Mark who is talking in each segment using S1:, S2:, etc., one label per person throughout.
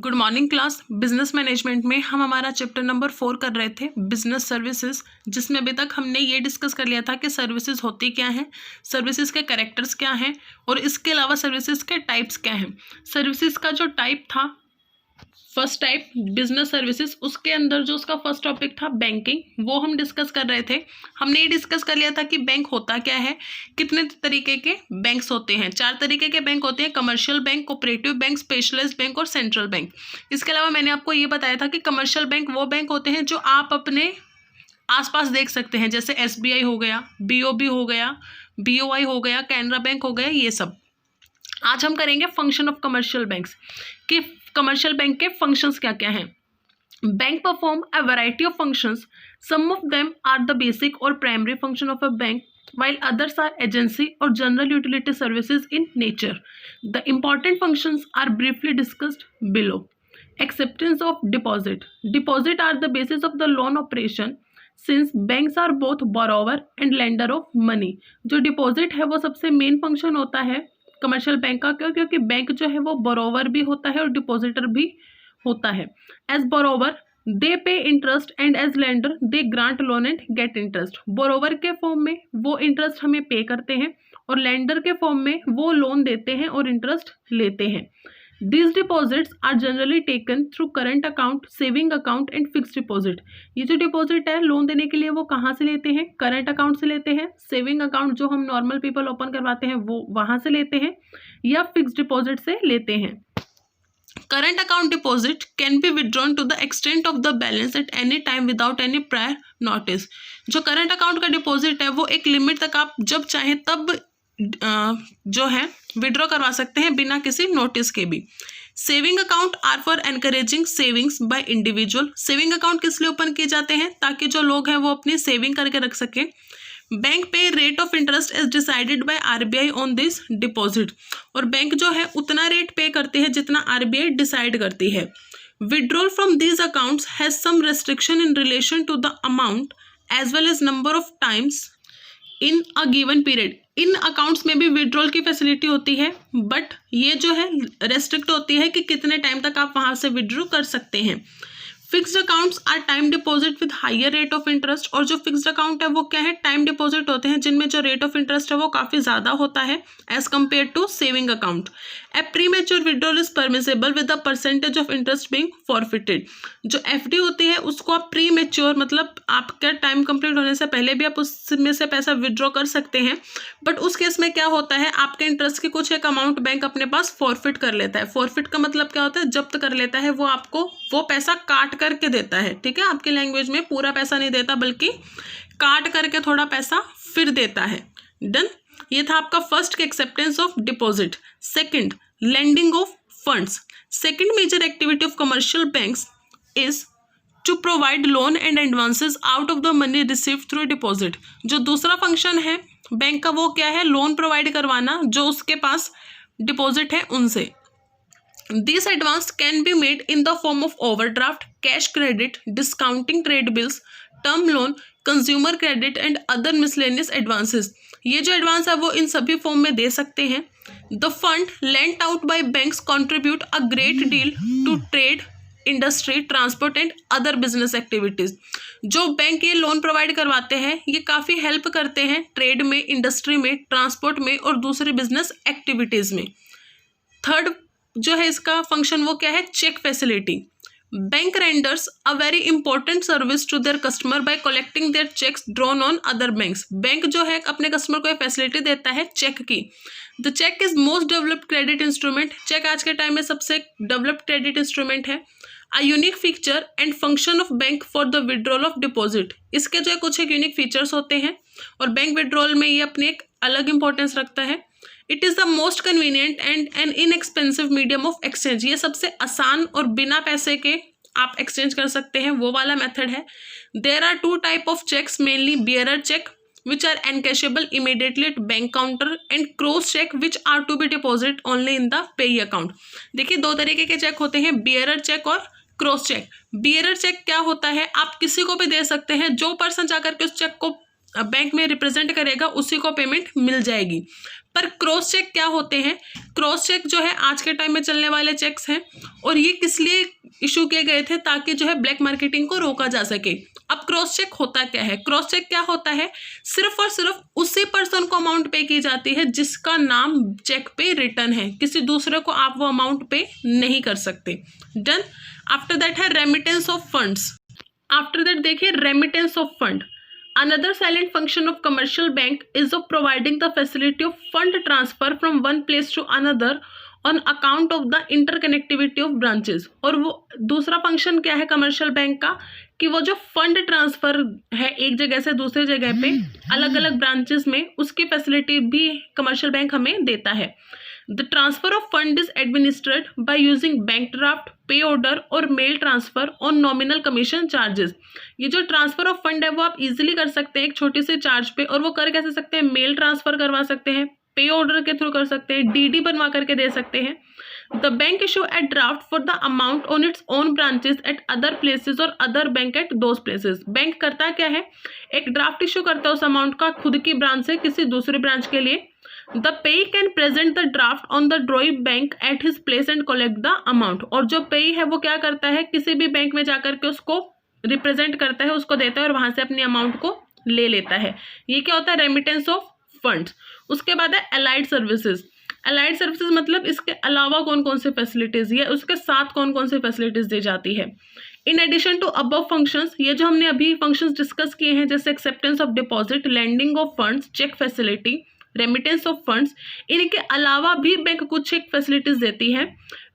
S1: Good morning class. Business management में हम हमारा चैप्टर नंबर 4 कर रहे थे, बिजनेस सर्विसेज, जिसमें अभी तक हमने ये डिस्कस कर लिया था कि सर्विसेज होती क्या हैं, सर्विसेज के कैरेक्टर्स क्या हैं और इसके अलावा सर्विसेज के टाइप्स क्या हैं। सर्विसेज का जो टाइप था, फर्स्ट टाइप बिजनेस सर्विसेज, उसके अंदर जो उसका फर्स्ट टॉपिक था बैंकिंग, वो हम डिस्कस कर रहे थे। हमने ये डिस्कस कर लिया था कि बैंक होता क्या है, कितने तरीके के बैंक्स होते हैं। 4 तरीके के बैंक होते हैं, commercial bank, cooperative bank, specialised bank और सेंट्रल बैंक। इसके अलावा मैंने आपको ये बताया था कि कमर्शियल बैंक वो बैंक होते हैं जो आप अपने आसपास देख सकते हैं, जैसे SBI हो गया, BOB हो गया, BOI हो गया, कैनरा बैंक हो गया, ये सब। आज हम करेंगे फंक्शन ऑफ कमर्शियल बैंक्स कि कमर्शियल बैंक के फंक्शंस क्या क्या हैं। Bank perform a variety of functions, some of them are the basic और primary function of a bank, while others are agency or general utility services in nature. The important functions are briefly discussed below. Acceptance of deposit. Deposit are the basis of the loan operation since banks are both borrower and lender of money. जो deposit है वो सबसे main function होता है commercial bank का, क्यों? क्योंकि bank जो है वो बोरोवर भी होता है और डिपॉजिटर भी होता है। As borrower they pay interest and as lender they grant loan and get interest. Borrower के फॉर्म में वो इंटरेस्ट हमें पे करते हैं और लेंडर के फॉर्म में वो लोन देते हैं और इंटरेस्ट लेते हैं। These deposits are generally taken through current account, saving account and fixed deposit. ये जो डिपॉजिट है लोन देने के लिए वो कहाँ से लेते हैं? करंट अकाउंट से लेते हैं, सेविंग अकाउंट जो हम नॉर्मल पीपल ओपन करवाते हैं वो वहाँ से लेते हैं, या फिक्स्ड डिपॉजिट से लेते हैं। Current account deposit can be withdrawn to the extent of the balance at any time without any prior notice. जो करंट अकाउंट का डिपॉजिट है वो एक लिमिट तक आप जब चाहें तब जो है विड्रॉ करवा सकते हैं बिना किसी नोटिस के भी। Saving account are for encouraging savings by individual. Saving account किस लिए ओपन किए जाते हैं? ताकि जो लोग हैं वो अपनी सेविंग करके रख सकें। बैंक पे rate of interest is decided by RBI on this deposit. और बैंक जो है उतना रेट पे करती है जितना RBI डिसाइड करती है। Withdrawal from these accounts has some restriction in relation to the amount as well as number of times in a given period. इन अकाउंट्स में भी विड्रॉल की फैसिलिटी होती है, बट ये जो है रेस्ट्रिक्ट होती है कि कितने टाइम तक आप वहाँ से विड्रॉ कर सकते हैं। Fixed accounts are time deposit with higher rate of interest. और जो फिक्स्ड अकाउंट है वो क्या है? टाइम डिपॉजिट होते हैं जिनमें जो रेट ऑफ इंटरेस्ट है वो काफ़ी ज़्यादा होता है as compare to saving account. A premature withdrawal is permissible with the percentage of interest being forfeited. जो FD होती है उसको आप प्रीमेच्योर मतलब आपका टाइम कंप्लीट होने से पहले भी आप उसमें से पैसा विड्रॉ कर सकते हैं, बट उस केस में क्या होता है, आपके इंटरेस्ट की कुछ एक अमाउंट बैंक अपने पास फॉरफिट कर लेता है। फॉरफिट का मतलब क्या होता है? जब्त कर लेता है, वो आपको वो पैसा काट करके देता है। ठीक है, आपकी लैंग्वेज में पूरा पैसा नहीं देता बल्कि काट करके थोड़ा पैसा फिर देता है। डन। ये था आपका फर्स्ट के acceptance of deposit. Second, lending of funds. Second major activity of commercial banks is to provide loan and advances out of the money received through deposit. जो दूसरा फंक्शन है बैंक का वो क्या है? लोन प्रोवाइड करवाना जो उसके पास डिपॉजिट है उनसे। These advance can be made in the form of overdraft, cash credit, discounting trade bills, term loan, consumer credit and other miscellaneous advances. ये जो एडवांस है वो इन सभी फॉर्म में दे सकते हैं। The fund lent out by banks contribute a great deal to trade, industry, transport and other business activities. जो bank ये लोन प्रोवाइड करवाते हैं ये काफ़ी हेल्प करते हैं ट्रेड में, इंडस्ट्री में, ट्रांसपोर्ट में और दूसरी बिजनेस एक्टिविटीज़ में। थर्ड जो है इसका फंक्शन वो क्या है? Cheque facility. Bank renders a very important service to their customer by collecting their cheques drawn on other banks. Bank जो है अपने कस्टमर को फैसिलिटी देता है चेक की। The cheque is most developed credit instrument. Cheque आज के time में सबसे डेवलप्ड क्रेडिट इंस्ट्रूमेंट है। A unique feature and function of bank for the withdrawal of deposit. इसके जो है कुछ एक यूनिक फीचर्स होते हैं और बैंक विड्रॉल में ये अपनी एक अलग इंपॉर्टेंस रखता है। It is the most convenient and N inexpensive medium of exchange. ये सबसे आसान और बिना पैसे के आप एक्सचेंज कर सकते हैं वो वाला मेथड है। There are 2 type of cheques, mainly bearer cheque which are encashable immediately at bank counter and cross check which are to be deposited only in the payee account. देखिए 2 तरीके के चेक होते हैं, बियरर चेक और cross check. Bearer cheque क्या होता है? आप किसी को भी दे सकते हैं, जो पर्सन जाकर के उस चेक को बैंक में रिप्रेजेंट करेगा उसी को पेमेंट मिल जाएगी। पर क्रॉस चेक क्या होते हैं? क्रॉस चेक जो है आज के टाइम में चलने वाले चेक्स हैं और ये किस लिए इशू किए गए थे? ताकि जो है ब्लैक मार्केटिंग को रोका जा सके। अब क्रॉस चेक होता क्या है? क्रॉस चेक क्या होता है? सिर्फ और सिर्फ उसी पर्सन को अमाउंट पे की जाती है जिसका नाम चेक पे रिटर्न है, किसी दूसरे को आप वो अमाउंट पे नहीं कर सकते। डन। आफ्टर दैट है remittance of funds. After that देखिए remittance of fund. Another silent function of commercial bank is of providing the facility of fund transfer from one place to another on account of the interconnectivity of branches। और वो दूसरा function क्या है commercial bank का कि वो जो fund transfer है एक जगह से दूसरी जगह पे अलग अलग ब्रांचेस में, उसकी फैसिलिटी भी कमर्शियल बैंक हमें देता है। The transfer of fund is administered by using bank draft, pay order और mail transfer on nominal commission charges. ये जो ट्रांसफर ऑफ फंड है वो आप इजीली कर सकते हैं एक छोटे से चार्ज पे, और वो कर कैसे सकते हैं? मेल ट्रांसफर करवा सकते हैं, पे ऑर्डर के थ्रू कर सकते हैं, डीडी बनवा करके दे सकते हैं। The bank issue at draft for the amount on its own branches at other places और other bank at those places. Bank करता क्या है? एक ड्राफ्ट इशू करता है उस अमाउंट का खुद की ब्रांच से किसी दूसरी ब्रांच के लिए। The payee can present the draft on the drawing bank at his place and collect the amount। और जो पेई है वो क्या करता है? किसी भी बैंक में जाकर के उसको रिप्रेजेंट करता है, उसको देता है और वहां से अपनी अमाउंट को ले लेता है। ये क्या होता है? Remittance of funds. उसके बाद है अलाइड सर्विसेज। अलाइड सर्विसेज मतलब इसके अलावा कौन कौन से फैसिलिटीज या उसके साथ कौन कौन से फैसिलिटीज दी जाती है। In addition to above functions, ये जो हमने अभी फंक्शंस डिस्कस किए हैं जैसे acceptance of deposit, lending of funds, cheque facility, remittance of funds, इनके अलावा भी बैंक कुछ एक फैसिलिटीज देती है।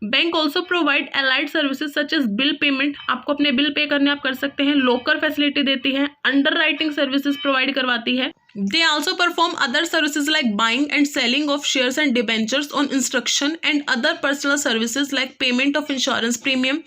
S1: Bank also provide allied services such as bill payment, आपको अपने बिल पे करने आप कर सकते हैं, लोकर फैसिलिटी देती है, अंडर राइटिंग सर्विसेज प्रोवाइड करवाती है। They also perform other services like buying and selling of shares and debentures on instruction and other personal services like payment of insurance premium,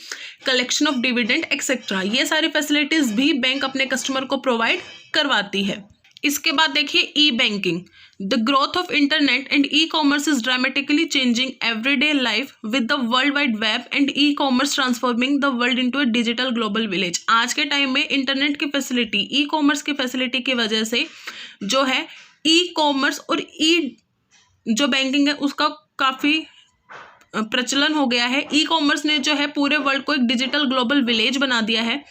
S1: collection of dividend etcetera. ये सारी facilities भी bank अपने customer को provide करवाती है। इसके बाद देखिए ई banking. The growth of internet and e-commerce is dramatically changing everyday life with the world wide web and e-commerce transforming the world into a digital global village। आज के टाइम में इंटरनेट की फैसिलिटी, ई-कॉमर्स की facility की वजह से जो है ई-कॉमर्स और जो बैंकिंग है उसका काफ़ी प्रचलन हो गया है। ई-कॉमर्स ने जो है पूरे वर्ल्ड को एक डिजिटल ग्लोबल विलेज बना दिया है।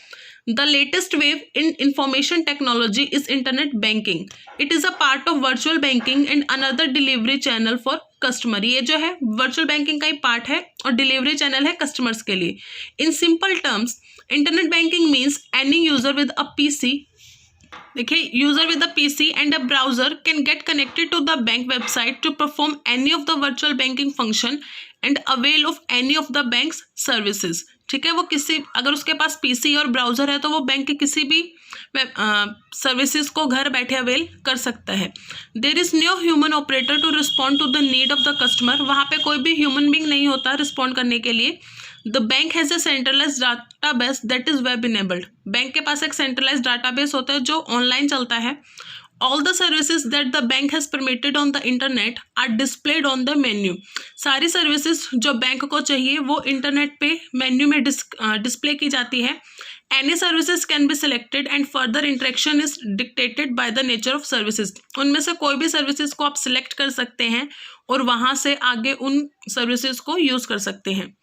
S1: The latest wave in information technology is internet banking. It is a part of virtual banking and another delivery channel for customer। ये जो है virtual banking का ही पार्ट है और डिलीवरी चैनल है कस्टमर्स के लिए। In simple terms, internet banking means any user with a PC, देखिए user with a PC and a browser can get connected to the bank website to perform any of the virtual banking function and avail of any of the banks services. ठीक है, वो किसी अगर उसके पास PC और browser है तो वो बैंक के किसी भी सर्विसेज को घर बैठे अवेल कर सकता है। There is no human operator to respond to the need of the customer, वहाँ पे कोई भी ह्यूमन बींग नहीं होता रिस्पॉन्ड करने के लिए। The bank has a centralise database that is web enabled, bank के पास एक सेंट्रलाइज डाटाबेस होता है जो ऑनलाइन चलता है। All the services that the bank has permitted on the internet are displayed on the menu। सारी सर्विसेज जो बैंक को चाहिए वो इंटरनेट पे मेन्यू में डिस्प्ले की जाती है। Any services can be selected and further interaction is dictated by the nature of services। उनमें से कोई भी सर्विसेज को आप सिलेक्ट कर सकते हैं और वहाँ से आगे उन सर्विसेज को यूज़ कर सकते हैं।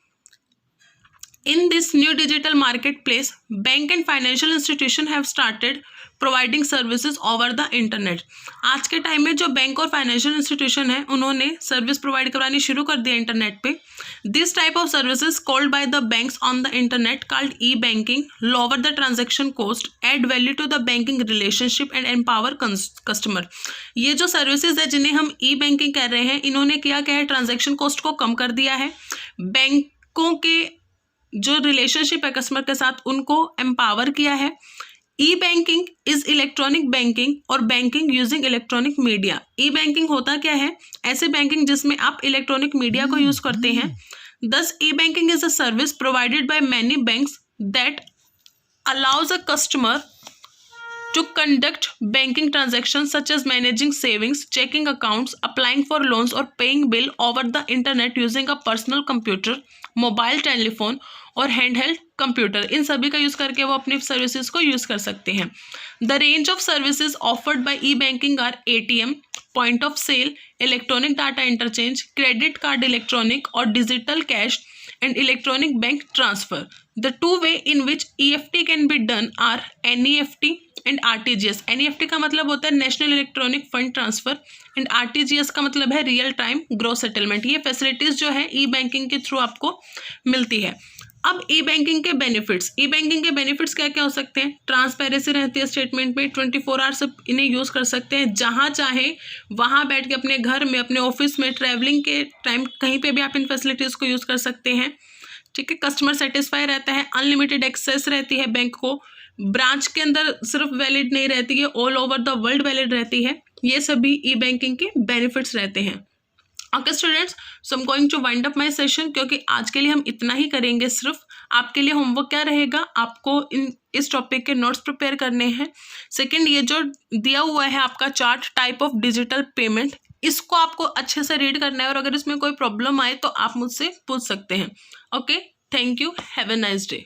S1: In this new digital marketplace, bank and financial institution have started providing services over the internet। आज के टाइम में जो बैंक और फाइनेंशियल इंस्टीट्यूशन है उन्होंने सर्विस प्रोवाइड करवानी शुरू कर दिया इंटरनेट पे। This type of services called by the banks on the internet called e banking lower the transaction cost, add value to the banking relationship and empower customer. ये जो services है जिन्हें हम ई बैंकिंग कह रहे हैं, इन्होंने क्या है ट्रांजेक्शन कॉस्ट को कम कर दिया है, बैंकों के जो रिलेशनशिप है कस्टमर के साथ उनको एम्पावर किया है। ई बैंकिंग इज इलेक्ट्रॉनिक बैंकिंग और बैंकिंग यूजिंग इलेक्ट्रॉनिक मीडिया। ई बैंकिंग होता क्या है? ऐसे बैंकिंग जिसमें आप इलेक्ट्रॉनिक मीडिया को यूज करते हैं। Thus e banking is a service provided by many banks that allows a customer to conduct banking transactions such as managing savings, checking accounts, applying for loans or paying bill over the internet using a personal computer, mobile telephone और hand held computer, इन सभी का use करके वो अपनी services को use कर सकते हैं। The range of services offered by e banking are ATM, point of sale, electronic data interchange, credit card electronic और digital cash and electronic bank transfer. The two way in which EFT can be done are NEFT and RTGS. NEFT का मतलब होता है national electronic fund transfer and RTGS का मतलब है real time gross settlement. ये facilities जो है ई बैंकिंग के थ्रू आपको मिलती है। अब ई बैंकिंग के बेनिफिट्स, ई बैंकिंग के बेनिफिट्स क्या क्या हो सकते हैं? ट्रांसपेरेंसी रहती है स्टेटमेंट में, 24 आवर्स इन्हें यूज़ कर सकते हैं, जहाँ चाहे वहाँ बैठ के अपने घर में, अपने ऑफिस में, ट्रैवलिंग के टाइम कहीं पे भी आप इन फैसिलिटीज़ को यूज़ कर सकते हैं। ठीक है, कस्टमर सेटिस्फाई रहता है, अनलिमिटेड एक्सेस रहती है बैंक को, ब्रांच के अंदर सिर्फ वैलिड नहीं रहती है, all over the world valid रहती है। ये सभी ई बैंकिंग के बेनिफिट्स रहते हैं। Okay students, so I am going to wind up my session, क्योंकि आज के लिए हम इतना ही करेंगे। सिर्फ आपके लिए होमवर्क क्या रहेगा, आपको इस टॉपिक के नोट्स प्रिपेयर करने हैं। सेकंड, ये जो दिया हुआ है आपका chart type of digital payment, इसको आपको अच्छे से रीड करना है और अगर इसमें कोई प्रॉब्लम आए तो आप मुझसे पूछ सकते हैं। Okay, thank you, have a nice day.